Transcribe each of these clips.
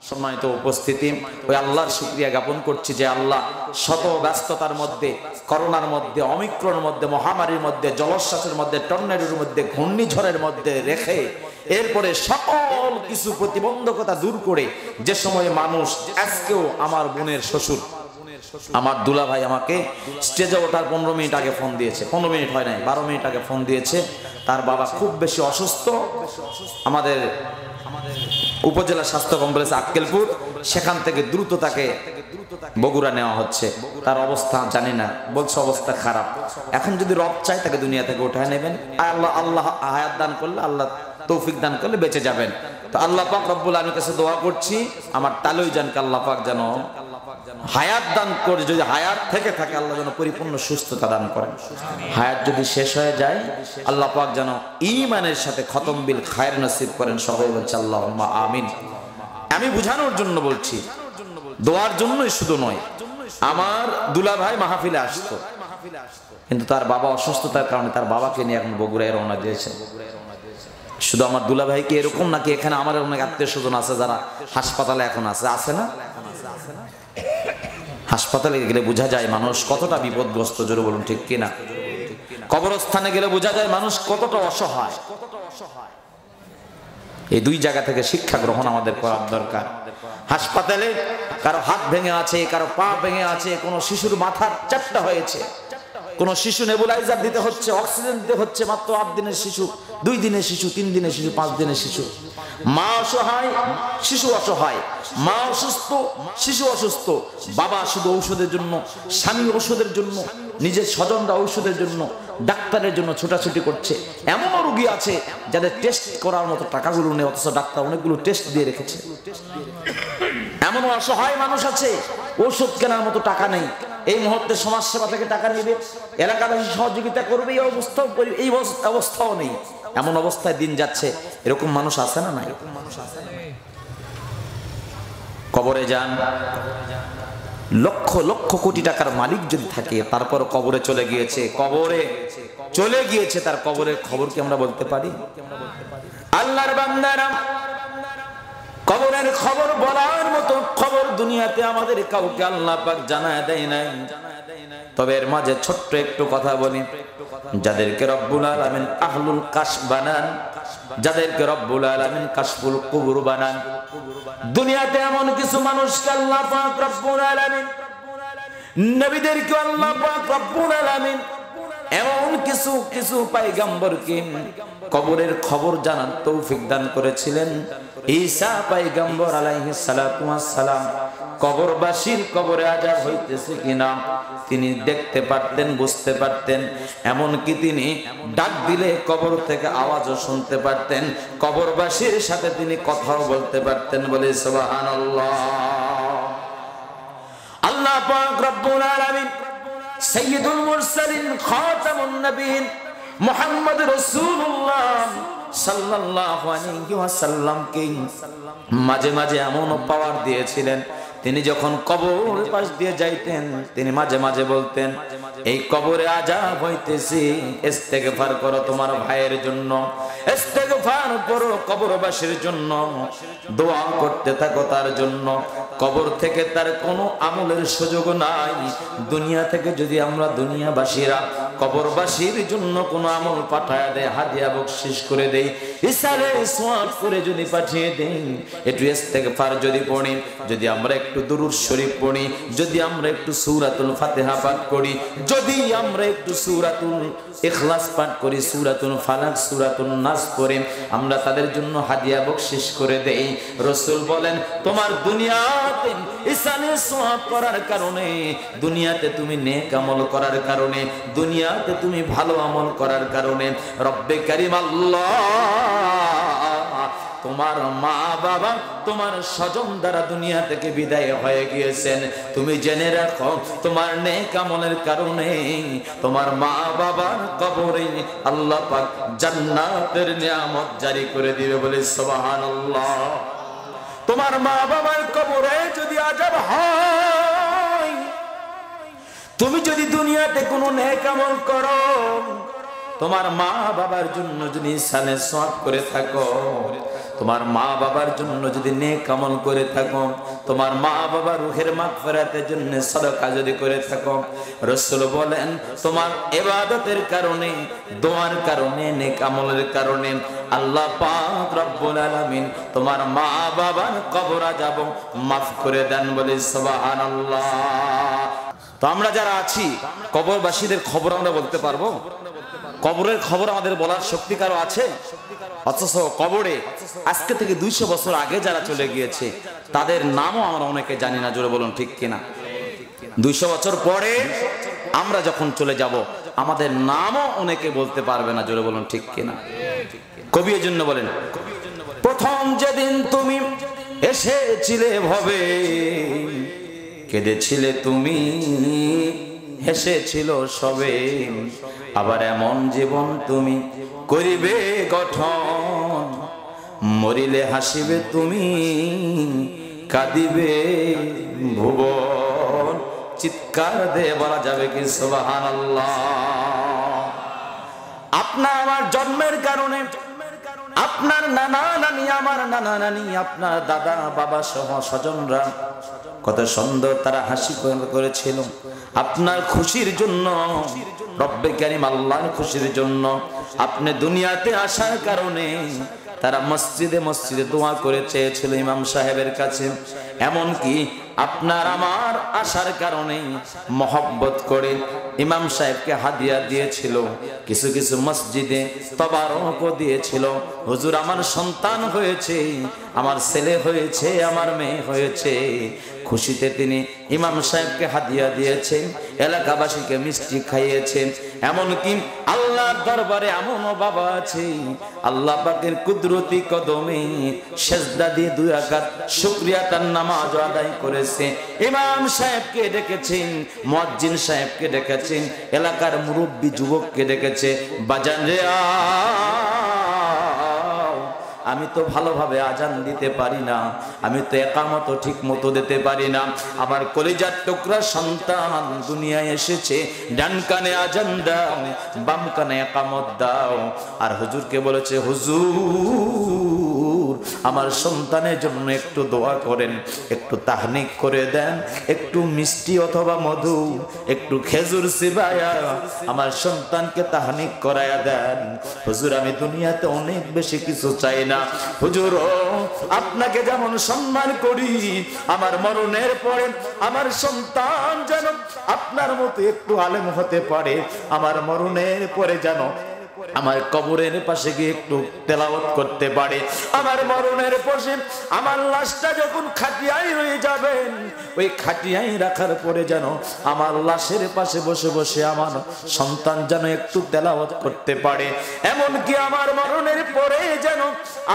সম্মানিত উপস্থিতি, ওই আল্লাহর শুকরিয়া জ্ঞাপন করছি যে আল্লাহ শত ব্যস্ততার মধ্যে, করোনার মধ্যে, অমিক্রনের মধ্যে, মহামারীর মধ্যে, জলোচ্ছ্বাসের মধ্যে, টর্নেডোর মধ্যে, ঘূর্ণিঝড়ের মধ্যে রেখে এরপরে সকল কিছু প্রতিবন্ধকতা দূর করে যে সময়ে মানুষ, আজকেও আমার বোনের শ্বশুর আমার দুলা ভাই আমাকে স্টেজে ওঠার 15 মিনিট আগে ফোন দিয়েছে, 15 মিনিট হয় নাই, 12 মিনিট আগে ফোন দিয়েছে। তার বাবা খুব বেশি অসুস্থ, আমাদের উপজেলা স্বাস্থ্য কমপ্লেক্স আক্কেলপুর, সেখান থেকে দ্রুত তাকে বগুড়া নেওয়া হচ্ছে। তার অবস্থা জানি না, বলছে অবস্থা খারাপ। এখন যদি রব চায় তাকে দুনিয়া থেকে উঠায় নেবেন, আল্লাহ আল্লাহ হায়াত দান করলে, আল্লাহ তৌফিক দান করলে বেঁচে যাবেন। তো আল্লাহ পাক রব্বুল আলামিনের কাছে দোয়া করছি আমার তালুই জানকে আল্লাহ পাক যেন হায়াত দান করে, যদি হায়াত থেকে থাকে আল্লাহ যেন পরিপূর্ণ সুস্থতা দান করেন। হায়াত যদি শেষ হয়ে যায় আল্লাহ পাক যেন ঈমানের সাথে খতম বিল খায়ের নসিব করেন। সবাই বলছে আল্লাহুম্মা আমিন। আমি বুঝানোর জন্য বলছি, দোয়ার জন্যই শুধু নয়। আমার দুলা ভাই মাহফিলে আসতো, কিন্তু তার বাবা অসুস্থতার কারণে তার বাবাকে নিয়ে এখন বগুড়ায় রওনা দিয়েছে। শুধু আমার দুলা ভাই কি এরকম নাকি, এখানে আমার অনেক আত্মীয় স্বজন আছে যারা হাসপাতালে এখন আছে না? হাসপাতালে গেলে বোঝা যায় মানুষ কতটা বিপদগ্রস্ত, জোরে বলুন ঠিক কিনা? কবরস্থানে গেলে বোঝা যায় মানুষ কতটা অসহায়। এই দুই জায়গা থেকে শিক্ষা গ্রহণ আমাদের করার দরকার। হাসপাতালে কারো হাত ভেঙে আছে, কারো পা ভেঙে আছে, কোনো শিশুর মাথার চাপটা হয়েছে, কোন শিশু নেবুলাইজার দিতে হচ্ছে, অক্সিজেন দিতে হচ্ছে, মাত্র 8 দিনের শিশু, 2 দিনের শিশু, 3 দিনের শিশু, 5 দিনের শিশু। মা অসহায়, শিশু অসহায়, মা অসুস্থ, শিশু অসুস্থ, বাবা শুধু ঔষধের জন্য, স্বামী ঔষধের জন্য, নিজের স্বজনরা ঔষধের জন্য, ডাক্তারের জন্য ছোটাছুটি করছে। এমনও রোগী আছে যাদের টেস্ট করার মতো টাকাগুলো নেই, অথচ ডাক্তার অনেকগুলো টেস্ট দিয়ে রেখেছে। এমনও অসহায় মানুষ আছে ওষুধ কেনার মতো টাকা নেই, এই মুহূর্তে সমাজসেবা থেকে টাকা নেবে, এলাকাবাসী সহযোগিতা করবে, এই অবস্থাও নেই। এমন অবস্থায় দিন যাচ্ছে। এরকম মানুষ আছে না? নাই? কবরে যান, লক্ষ লক্ষ কোটি টাকার মালিক যদি থাকে, তারপর কবরে চলে গিয়েছে, তার কবরের খবর কি আমরা বলতে পারি? আল্লাহর বান্দারা, কবরের খবর বলার মতো খবর দুনিয়াতে আমাদের কাউকে আল্লাহ পাক জানায় দেয় নাই। তবে এর মাঝে ছোট্ট একটু কথা বলি, যাদেরকে রব্বুল আলামিন আহলুল কাশফ বানান, যাদেরকে রব্বুল আলামিন কাশফুল কুবুর বানান, দুনিয়াতে এমন কিছু মানুষকে আল্লাহ পাক রব্বুল আলামিন, নবীদেরকে আল্লাহ পাক রব্বুল আলামিন এমন কিছু পয়গম্বরকে কবরের খবর জানার তৌফিক দান করেছিলেন। ঈসা পয়গম্বর আলাইহিস সালাতু ওয়াস সালাম কবরবাসীর কবরে আযাব হইতেছে কিনা তিনি দেখতে পারতেন, বুঝতে পারতেন। এমনকি তিনি ডাক দিলে কবর থেকে আওয়াজও শুনতে পারতেন, কবরবাসীর সাথে তিনি কথাও বলতে পারতেন। বলে সুবহানাল্লাহ। আল্লাহ পাক রব্বুল আলামিন সাইয়্যিদুল মুরসালিন খাতামুন নবিয়্যিন মুহাম্মদ রাসূলুল্লাহ সাল্লাল্লাহু আলাইহি ওয়াসাল্লামকে মাঝে মাঝে এমন পাওয়ার দিয়েছিলেন, তিনি যখন কবর পাশ দিয়ে যাইতেন তিনি মাঝে মাঝে বলতেন, এই কবরে আযাব হইতেছে, ইস্তেগফার করো তোমার ভাইয়ের জন্য, ইস্তেগফার করো কবরবাসীর জন্য, দোয়া করতে থাকো তার জন্য। কবর থেকে তার কোনো আমলের সুযোগ নাই। দুনিয়া থেকে যদি আমরা দুনিয়াবাসীরা কবরবাসীর জন্য কোনো আমল পাঠায় দেয়, হাদিয়া বকশিশ করে দেই, ইসালে সওয়াব করে যদি পাঠিয়ে দেই, একটু ইস্তেগফার যদি পড়ি, যদি আমরা একটু দুরূদ শরীফ পড়ি, যদি আমরা একটু সূরাতুল ফাতিহা পাঠ করি, যদি আমরা একটু সূরাতুল ইখলাস পাঠ করি, সূরাতুল ফালাক, সূরাতুন নাস পড়ি, আমরা তাদের জন্য হাদিয়া বকশিশ করে দেই। রাসূল বলেন, তোমার দুনিয়াতে ইসালে সওয়াব করার কারণে, দুনিয়াতে তুমি নেক আমল করার কারণে, দুনিয়াতে তুমি ভালো আমল করার কারণে রব্বে কারীম আল্লাহ তোমার মা বাবা, তোমার স্বজন দ্বারা দুনিয়া থেকে বিদায় হয়ে গিয়েছেন। তুমি জেনে রাখো, তোমার নেক আমলের কারণে তোমার মা বাবার কবরে আল্লাহ পাক জান্নাতের নিয়ামত জারি করে দিবে। বলে সুবহানাল্লাহ। তোমার মা বাবার কবরে যদি আযাব হয়, তুমি যদি দুনিয়াতে কোনো নেক আমল করো, তোমার মা বাবার জন্য যদি ইহসানে সওয়াব করে থাকো, তোমার মা বাবার জন্য যদি নেক আমল করে থাকো, তোমার মা বাবার রূহের মাগফিরাতের জন্য সাদাকা যদি করে থাকো, রাসূল বলেন তোমার ইবাদতের কারণে, দোয়ার কারণে, নেক আমলের কারণে আল্লাহ পাক রব্বুল আলামিন তোমার মা বাবার কবর আযাব মাফ করে দেন। বলি সুবহানাল্লাহ। তো আমরা যারা আছি কবরবাসীদের খবর আমরা বলতে পারবো? কবরের খবর আমাদের বলার শক্তি কারো আছে? অথচ কবরে আজকে থেকে 200 বছর আগে যারা চলে গিয়েছে তাদের নামও আমরা অনেকে জানি না। জোরে বলুন ঠিক কিনা? 200 বছর পরে আমরা যখন চলে যাব আমাদের নামও অনেকে বলতে পারবে না। জোরে বলুন ঠিক কিনা? কবি এর জন্য বলেন, প্রথম যেদিন তুমি এসেছিলে ভবে, কেঁদেছিলে তুমি, হেসেছিল সবে, আবার এমন জীবন তুমি করিবে গঠন, মরিলে হাসিবে তুমি, কাঁদিবে ভুবন। চিৎকার দিয়ে বলা যাবে কি সুবহানাল্লাহ? আপনার আমার জন্মের কারণে আপনার নানা নানি, আমার নানা নানি, আপনার দাদা বাবা সহ স্বজনরা কত সুন্দর তারা হাসি করেছিল আপনার খুশির জন্য, রব্বে কারীম আল্লাহর খুশির জন্য। আপনি দুনিয়াতে আসার কারণে তারা মসজিদে মসজিদে দোয়া করে চেয়েছিল ইমাম সাহেবের কাছে। এমনকি আপনার আমার আসার কারণে মহব্বত করে ইমাম সাহেবকে হাদিয়া দিয়েছিল, কিছু কিছু মসজিদে তবারকও দিয়েছিল। হুজুর আমার সন্তান হয়েছে, আমার ছেলে হয়েছে, আমার মেয়ে হয়েছে। খুশিতে তিনি ইমাম সাহেবকে হাদিয়া দিয়েছেন, এলাকাবাসীকে মিষ্টি খাইয়েছেন। এমনকি আল্লাহর দরবারে এমনও বাবা আছে আল্লাহ পাকের কুদরতি কদমে সেজদা দিয়ে 2 রাকাত শুকরিয়া তার নামাজ আদায় করেছে। ইমাম সাহেবকে ডেকেছেন, মুয়াজ্জিন সাহেবকে ডেকেছেন, এলাকার মুরব্বী যুবককে ডেকেছে, বাজান রে আমি তো ভালোভাবে আজান দিতে পারি না, আমি তো একামত ঠিক মতো দিতে পারি না, আমার কলিজার টুকরা সন্তান দুনিয়ায় এসেছে, ডান কানে আজান দাও, বাম কানে একামত দাও। আর হুজুরকে বলেছে, হুজুর আমার সন্তানের জন্য একটু দোয়া করেন, একটু তাহনিক করে দেন, একটু মিষ্টি অথবা মধু, একটু খেজুর চিবায়া আমার সন্তানকে তাহনিক করায়া দেন। হুজুর আমি দুনিয়াতে অনেক বেশি কিছু চাই না, হুজুর আপনাকে যেমন সম্মান করি, আমার মরণের পরে আমার সন্তান যেন আপনার মতো একটু আলেম হতে পারে, আমার মরণের পরে যেন আমার কবরের পাশে গিয়ে একটু তেলাওয়াত করতে পারে, আমার মরণের পাশে আমার লাশটা যখন খাটিয়ায় রয়ে যাবেন ওই খাটিয়ায় রাখার পরে যেন আমার লাশের পাশে বসে বসে আমার সন্তান যেন একটু তেলাওয়াত করতে পারে। এমনকি আমার মরণের পরে যেন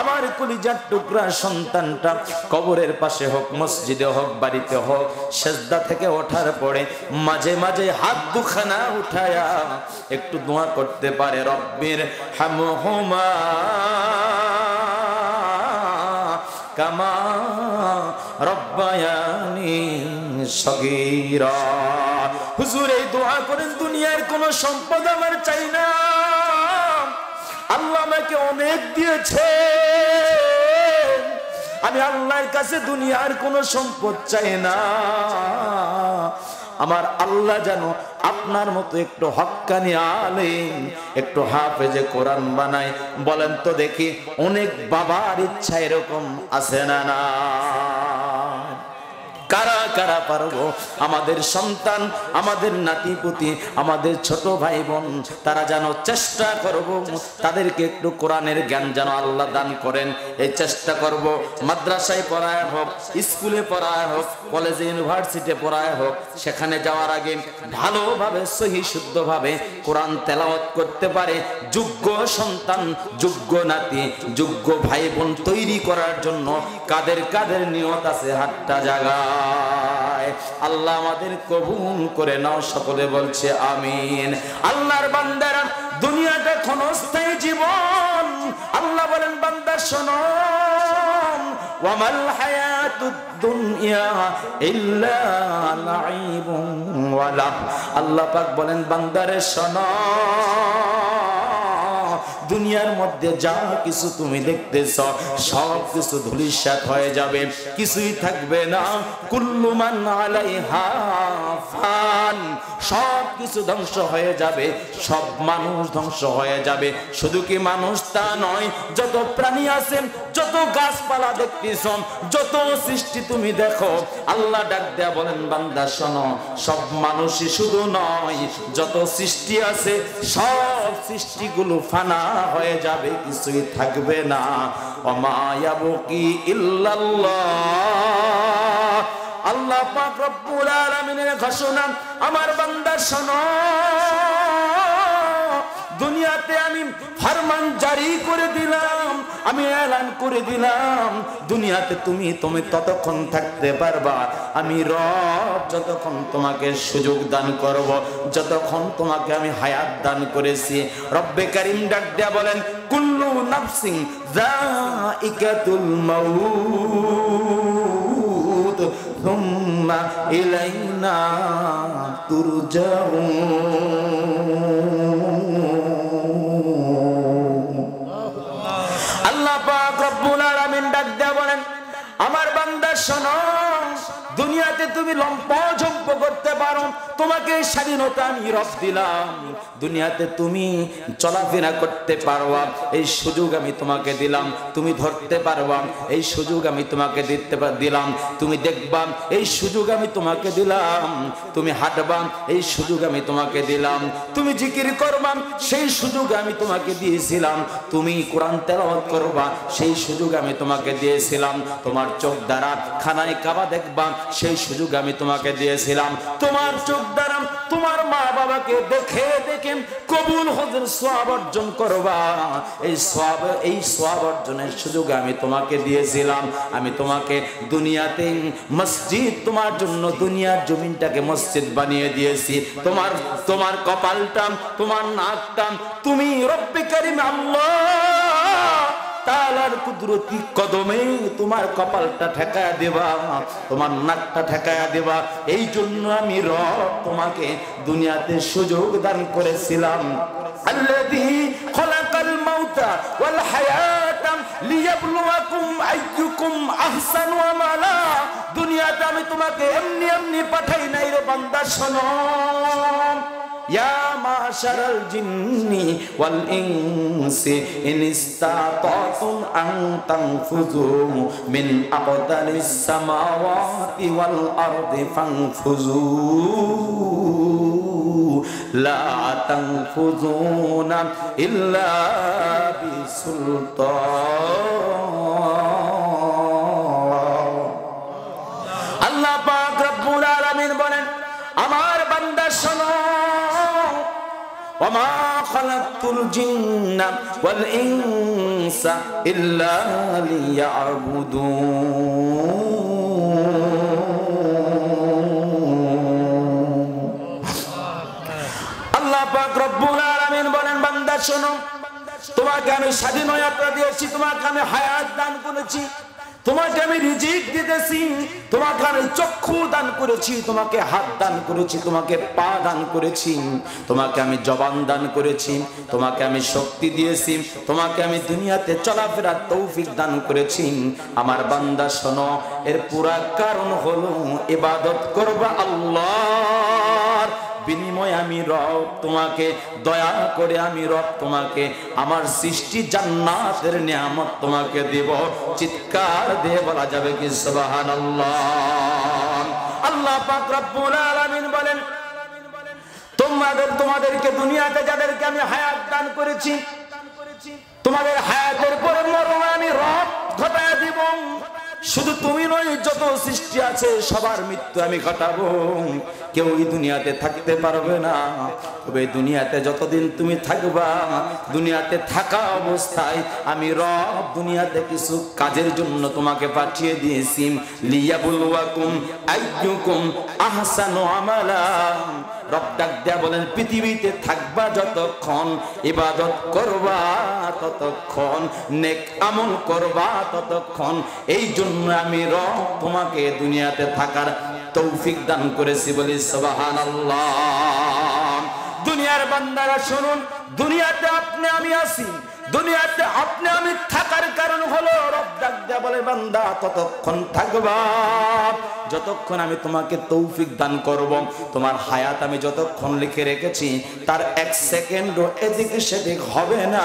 আমার কলিজার টুকরা সন্তানটা কবরের পাশে হোক, মসজিদে হোক, বাড়িতে হোক, সেজদা থেকে ওঠার পরে মাঝে মাঝে হাত দুখানা উঠায়া একটু দোয়া করতে পারে, রব্বির হামহুমা কামা রব্বায়ানি সগীরা। হুজুর এই দোয়া করেন, দুনিয়ার কোন সম্পদ আমার চাই না, আল্লাহ আমাকে অনেক দিয়েছে, আমি আল্লাহর কাছে দুনিয়ার কোন সম্পদ চাই না, আমার আল্লাহ যেন আপনার মতো একটু হক্কানি আলেম, একটু হাফেজে কোরআন বানায়। বলেন তো দেখি অনেক বাবার ইচ্ছা এরকম আছে না? না কারা কারা পারবো আমাদের সন্তান, আমাদের নাতিপুতি, আমাদের ছোট ভাই বোন তারা যেন চেষ্টা করব তাদেরকে একটু কোরআনের জ্ঞান যেন আল্লাহ দান করেন, এই চেষ্টা করব। মাদ্রাসায় পড়ায় হোক, স্কুলে পড়ায় হোক, কলেজে ইউনিভার্সিটিতে পড়ায় হোক, সেখানে যাওয়ার আগে ভালোভাবে সহি শুদ্ধভাবে কোরআন তেলাওয়াত করতে পারে যোগ্য সন্তান, যোগ্য নাতি, যোগ্য ভাই বোন তৈরি করার জন্য কাদের কাদের নিয়ত আছে হাতটা জাগা। আল্লাহ আমাদের কবুল করে নাও, সকলে বলছে আমিন। আল্লাহর বান্দারা দুনিয়াটা ক্ষণস্থায়ী জীবন, আল্লাহ বলেন বান্দা শোনো, ওয়ামাল হায়াতুদ দুনিয়া ইল্লা লাইবুন ওয়া লাহব। আল্লাহ পাক বলেন বান্দারে শোনো, দুনিয়ার মধ্যে যা কিছু তুমি দেখতেছ সব কিছু ধূলিসাৎ হয়ে যাবে, কিছুই থাকবে না। কুল্লু মান আলাইহা ফান, সব কিছু ধ্বংস হয়ে যাবে, সব মানুষ ধ্বংস হয়ে যাবে। শুধু কি মানুষ তা নয়, যত প্রাণী আছে, যত গাছপালা দেখতেছ, যত সৃষ্টি তুমি দেখো, আল্লাহ ডাক দেয়া বলেন বান্দা শোনো, সব মানুষই শুধু নয়, যত সৃষ্টি আছে সব সৃষ্টিগুলো ফানা হয়ে যাবে, কিছুই থাকবে না। ওমা ইয়াবকি ইল্লাল্লাহ, আল্লাহ পাক রব্বুল আলামিনের ঘোষণা, আমার বান্দা শোনো, দুনিয়াতে আমি ফরমান জারি করে দিলাম, আমি এলান করে দিলাম, দুনিয়াতে তুমি ততক্ষণ থাকতে পারবা, আমি রব যতক্ষণ তোমাকে সুযোগ দান করব, যতক্ষণ তোমাকে আমি হায়াত দান করেছি। রব্বে কারীম ডাক দেয়া বলেন কুল্লু নাফসিন যায়িকাতুল মাউত সুম্মা ইলাইনা তুরজাউন। আল্লাহ পাক রব্বুল আলামিন ডাক দেয়া বলেন আমার বান্দা শোনো, দুনিয়াতে তুমি লম্পঝম্প করতে পারো, তোমাকে স্বাধীনতা আমি রব দিলাম, দুনিয়াতে তুমি চলাফেরা করতে পারবা, এই সুযোগ আমি তোমাকে দিলাম, তুমি ধরতে পারবা, এই সুযোগ আমি তোমাকে দিলাম, তুমি দেখবা, এই সুযোগ আমি তোমাকে দিলাম, তুমি হাঁটবা, এই সুযোগ আমি তোমাকে দিলাম, তুমি জিকির করবা, সেই সুযোগ আমি তোমাকে দিয়েছিলাম, তুমি কোরআন তেলাওয়াত করবা, সেই সুযোগ আমি তোমাকে দিয়েছিলাম, তোমার চোখ দ্বারা খানায় কাবা দেখবা, সেই সুযোগ আমি তোমাকে দিয়েছিলাম, তোমার চোখ দ্বারা তোমার মা বাবাকে দেখে দেখে কবুল হজের সওয়াব অর্জন করবা, এই সওয়াব অর্জনের সুযোগ আমি তোমাকে দিয়েছিলাম। আমি তোমাকে দুনিয়াতে মসজিদ, তোমার জন্য দুনিয়ার জমিনটাকে মসজিদ বানিয়ে দিয়েছি, তোমার কপালটা, তোমার নাকটা তুমি রব্বে কারীম আল্লাহ তাআলার কুদরতি কদমে তোমার কপালটা ঠেকায়া দেবা, তোমার নাকটা ঠেকায়া দেবা, এই জন্য আমি রব তোমাকে দুনিয়াতে সুযোগ দান করেছিলাম। আল্লাযী খলাকাল মাউতা ওয়াল হায়াতা লিয়াবলুয়াকুম আইয়ুকুম আহসানু আমালা, দুনিয়াতে আমি তোমাকে এমনি এমনি পাঠাই নাই রে বান্দা, শোনো, ইয়া মাশারাল জিন্নি ওয়াল ইনসি ইন ইসতাতাতুম আন তানফুযু মিন আকদারিস সামাওয়াতি ওয়াল আরদি ফানফুযু লা তানফুযুনা ইল্লা বিসুলতান। আল্লাহ পাক রব্বুল আলামিন বলেন আমার বান্দা শোনো, ওমা খালাকতুল জিন্না ওয়াল ইনসা ইল্লা লিয়াবুদুন। আল্লাহ পাক রব্বুল আলামিন বলেন বান্দা শোনো, তোমাকে আমি স্বাধীনতা দিয়েছি, তোমাকে আমি হায়াত দান করেছি, তোমাকে আমি রিজিক দিতেছি, তোমাকে আমি চক্ষু দান করেছি, তোমাকে হাত দান করেছি, তোমাকে পা দান করেছি, তোমাকে আমি জবান দান করেছি, তোমাকে আমি শক্তি দিয়েছি, তোমাকে আমি দুনিয়াতে চলাফেরার তৌফিক দান করেছি। আমার বান্দা শোনো, এর পুরা কারণ হলো ইবাদত করবা আল্লাহর, বিনিময়ে আমি রব তোমাকে দয়া করে, আমি রব তোমাকে আমার সৃষ্টি জান্নাতের নিয়ামত তোমাকে দেব। চিৎকার দিয়ে বলা যাবে কি সুবহানাল্লাহ। আল্লাহ পাক রব্বুল আলামিন বলেন তোমাদেরকে দুনিয়াতে যাদেরকে আমি হায়াত দান করেছি, তোমাদের হায়াতের পরে মরণ আমি রব ঘটায় দিব। শুধু তুমি নয়, যত সৃষ্টি আছে সবার মৃত্যু আমি ঘটাবো, কেউ এই দুনিয়াতে থাকতে পারবে না। তবে দুনিয়াতে যতদিন তুমি থাকবা, দুনিয়াতে থাকা অবস্থায় আমি রব দুনিয়াতে কিছু কাজের জন্য তোমাকে পাঠিয়ে দিয়েছি, লিয়াবলুয়াকুম আইয়ুকুম আহসানু আমালা। রব ডাক দেয়া বলেন পৃথিবীতে থাকবা যতক্ষণ, ইবাদত করবা ততক্ষণ, নেক আমল করবা ততক্ষণ, এই জন্য আমি রব তোমাকে দুনিয়াতে থাকার তৌফিক দান করেছি, বলি সুবহানাল্লাহ। দুনিয়ার বান্দারা শুনুন, দুনিয়াতে আপনি আমি আছি, দুনিয়াতে আপনি আমি থাকার কারণ হলো রব ডাক দেয়া বলে বান্দা ততক্ষণ থাকবা যতক্ষণ আমি তোমাকে তৌফিক দান করব। তোমার হায়াত আমি যতক্ষণ লিখে রেখেছি তার 1 সেকেন্ডও এদিক সেদিক হবে না।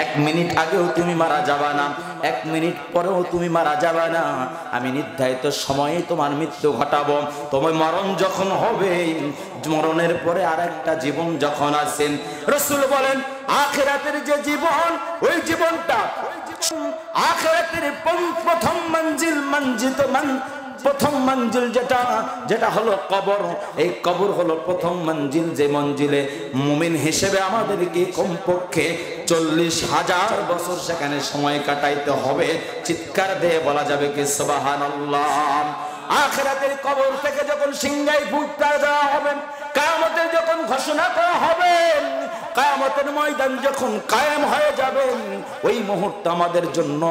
1 মিনিট আগেও তুমি মারা যাবা না, 1 মিনিট পরেও তুমি মারা যাবা না। আমি নির্ধারিত সময়ে তোমার মৃত্যু ঘটাবো। তোমার মরণ যখন হবে, মরণের পরে আরেকটা জীবন যখন আসেন, রাসূল বলেন আখিরাতের যে জীবন, ওই জীবনটা আখিরাতের প্রথম প্রথম মঞ্জিল যেটা হলো কবর। এই কবর হলো প্রথম মঞ্জিল, যে মঞ্জিলে মুমিন হিসেবে আমাদেরকে কমপক্ষে 40,000 বছর সেখানে সময় কাটাইতে হবে। চিৎকার দিয়ে বলা যাবে কি সুবহানাল্লাহ। আখিরাতের কবর থেকে যখন সিংহাই ফুটতে দেওয়া হবে, কিয়ামতের যখন ঘোষণা করা হবে, কিয়ামতের ময়দান যখন কায়েম হয়ে যাবে, ওই মুহূর্তে আমাদের জন্য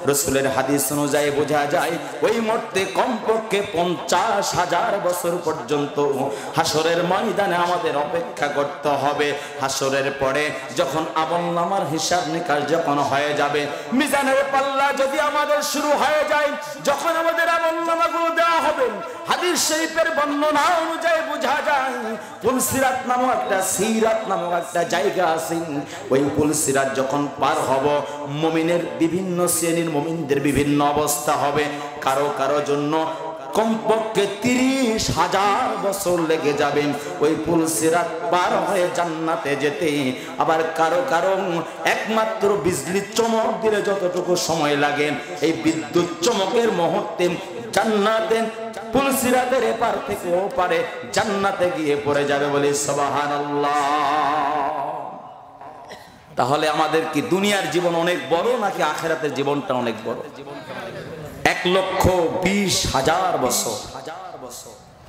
রাসূলের হাদিস অনুযায়ী বোঝা যায় ওই মুহূর্তে কমপক্ষে 50,000 বছর পর্যন্ত হাসরের ময়দানে আমাদের অপেক্ষা করতে হবে। হাসরের পরে যখন আমলনামার হিসাব নিকাশ যখন হয়ে যাবে, মিজানের পাল্লা যদি আমাদের শুরু হয়ে যায়, যখন আমাদের আমলনামাগুলো দেওয়া হবে, হাদিস শরীফের বর্ণনা অনুযায়ী বোঝা যায় পুলসিরাত নামক একটা জায়গা আছে। ওই পুলসিরাত যখন পার হব, মুমিনের বিভিন্ন শ্রেণীর মুমিনদের বিভিন্ন অবস্থা হবে। কারো কারো জন্য কমপক্ষে 30,000 বছর লেগে যাবে ওই পুলসিরাত পার হয়ে জান্নাতে যেতে। আবার কারো কারো একমাত্র বিজলি চমক দিলে যতটুকু সময় লাগে, এই বিদ্যুৎ চমকের মুহূর্তে জান্নাতে পুলসিরাতের এপার থেকে ওপারে জান্নাতে গিয়ে পড়ে যাবে বলে সুবহানাল্লাহ। তাহলে আমাদের কি দুনিয়ার জীবন অনেক বড় নাকি আখিরাতের জীবনটা অনেক বড়? 1,20,000 বছর,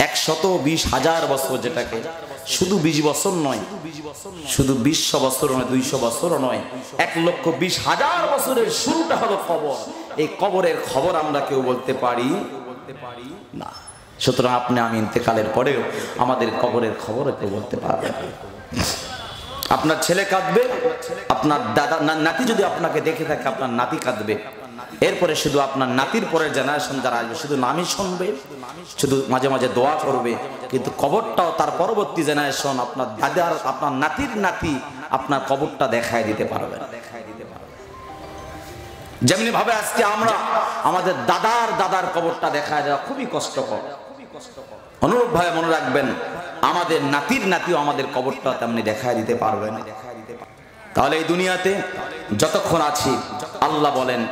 120,000 বছর, যেটাকে শুধু 20 বছর নয়, শুধু 200 বছর নয়, 200 বছরও নয়, 1,20,000 বছরের শুরুটা হলো কবর। এই কবরের খবর আমরা কেউ বলতে পারি না। সুতরাং আপনি আমি ইন্তেকালের পরেও আমাদের কবরের খবর কেউ বলতে পারবে না। আপনার ছেলে কাঁদবে, আপনার দাদা নাতি যদি আপনাকে দেখে থাকে আপনার নাতি কাঁদবে। এরপরে শুধু আপনার নাতির পরের জেনারেশন যারা আসবে শুধু নামই শুনবে, শুধু মাঝে মাঝে দোয়া করবে, কিন্তু কবরটাও তার পরবর্তী জেনারেশন আপনার দাদার আপনার নাতির নাতি আপনার কবরটা দেখায় দিতে পারবে না। যেমনি ভাবে আজকে আমরা আমাদের দাদার কবরটা দেখায় দেওয়া খুবই কষ্টকর। অনুরূপ ভাবে মনে রাখবেন আমাদের নাতির নাতিও আমাদের কবরটা তেমনি দেখায় দিতে পারবে না। তাহলে এই দুনিয়াতে যতক্ষণ আছি, আল্লাহ বলেন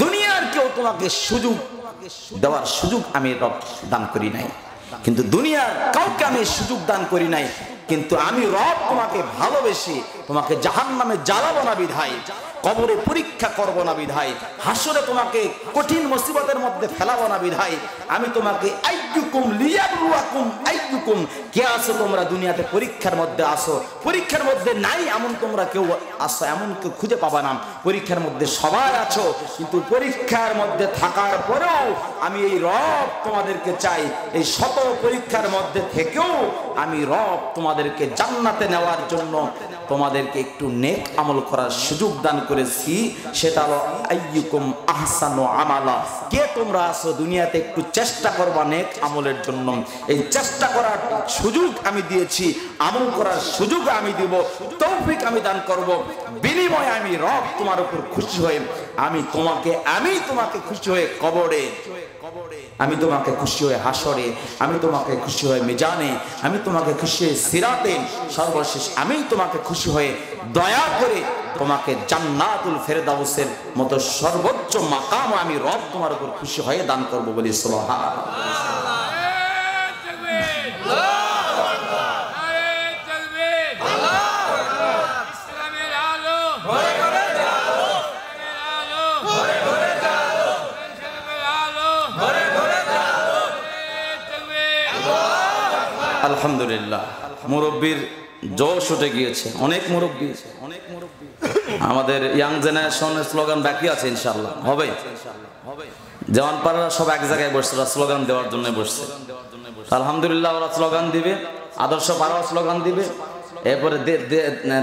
দুনিয়ার কেউ তোমাকে সুযোগ দেওয়ার সুযোগ আমি রব দান করি নাই, কিন্তু দুনিয়ার কাউকে আমি সুযোগ দান করি নাই, কিন্তু আমি রব তোমাকে ভালোবেসে তোমাকে জাহান্নামে জ্বালাবো না বিধায়, কবরে পরীক্ষা করবো না বিধায়, হাসরে তোমাকে কঠিন মুসিবতের মধ্যে ফেলাবো না বিধায় আমি তোমাকে আইয়ুকুম লিয়াবলুয়াকুম আইয়ুকুম, কে আসো তোমরা দুনিয়াতে পরীক্ষার মধ্যে আসো, পরীক্ষার মধ্যে নাই এমন তোমরা কেউ আসো এমন কেউ খুঁজে পাবা না। পরীক্ষার মধ্যে সবাই আছো, কিন্তু পরীক্ষার মধ্যে থাকার পরেও আমি এই রব তোমাদেরকে চাই। এই শত পরীক্ষার মধ্যে থেকেও আমি রব তোমাদেরকে জান্নাতে নেওয়ার জন্য তোমাদেরকে একটু নেক আমল করার সুযোগ দান করেছি। সেটা হলো আইয়ুকুম আহসানু আমালা, কে তোমরা আসো দুনিয়াতে একটু চেষ্টা করবা নেক আমলের জন্য। এই চেষ্টা করার সুযোগ আমি দিয়েছি, আমল করার সুযোগ আমি দিব, তৌফিক আমি দান করব। বিনিময়ে আমি রব তোমার উপর খুশি হয়ে আমি তোমাকে খুশি হয়ে কবরে, আমি তোমাকে খুশি হয়ে হাসরে, আমি তোমাকে খুশি হয়ে মিজানে, আমি তোমাকে খুশি হয়ে সিরাতে, সর্বশেষ আমি তোমাকে খুশি হয়ে দয়া করে তোমাকে জান্নাতুল ফেরদাউসের মতো সর্বোচ্চ মাকাম আমি রব তোমার উপর খুশি হয়ে দান করব বলি সুবহানাল্লাহ। আলহামদুলিল্লাহ, মুরব্বীর জোশ উঠে গিয়েছে, অনেক মুরব্বী, আমাদের ইয়াং জেনারেশনের স্লোগান বাকি আছে, ইনশাআল্লাহ হবে। জওয়ানপাড়ারা সব এক জায়গায় বসছে, স্লোগান দেওয়ার জন্য বসছে। আলহামদুলিল্লাহ, ওরা স্লোগান দিবে, আদর্শ পাড়াও স্লোগান দিবে, এরপরে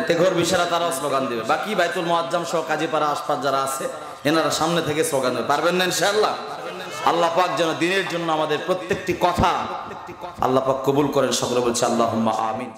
তেঘর বিশারা তারাও স্লোগান দেবে, বাকি বাইতুল মুআজ্জাম সহ কাজীপাড়া আশপাশ যারা আছে এনারা সামনে থেকে স্লোগান দেবে। পারবেন না ইনশাআল্লাহ? আল্লাহ পাক যেন দিনের জন্য আমাদের প্রত্যেকটি কথা আল্লাহ পাক কবুল করেন। সকলে বলছে আল্লাহুম্মা আমিন।